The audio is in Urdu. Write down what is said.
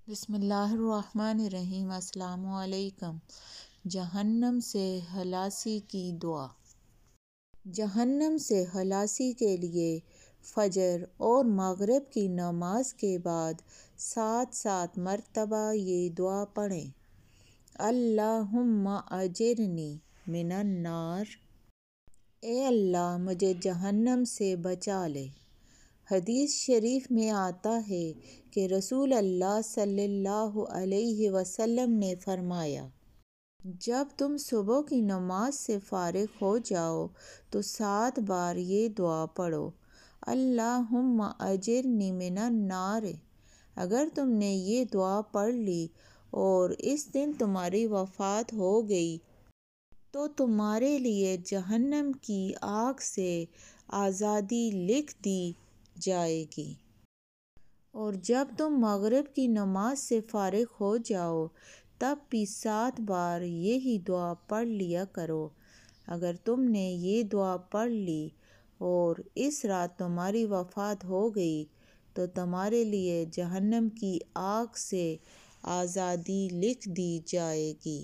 بسم اللہ الرحمن الرحیم۔ السلام علیکم۔ جہنم سے خلاصی کی دعا۔ جہنم سے خلاصی کے لیے فجر اور مغرب کی نماز کے بعد 7 مرتبہ یہ دعا پڑھیں۔ اللہم اجرنی من النار، اے اللہ مجھے جہنم سے بچا لے۔ حدیث شریف میں آتا ہے کہ رسول اللہ صلی اللہ علیہ وسلم نے فرمایا، جب تم صبح کی نماز سے فارغ ہو جاؤ تو 7 بار یہ دعا پڑھو، اللہم اجرنی من النار۔ اگر تم نے یہ دعا پڑھ لی اور اس دن تمہاری وفات ہو گئی تو تمہارے لیے جہنم کی آگ سے آزادی لکھ دی جائے گی۔ اور جب تم مغرب کی نماز سے فارغ ہو جاؤ تب بھی 7 بار یہی دعا پڑھ لیا کرو۔ اگر تم نے یہ دعا پڑھ لی اور اس رات تمہاری وفات ہو گئی تو تمہارے لیے جہنم کی آگ سے آزادی لکھ دی جائے گی۔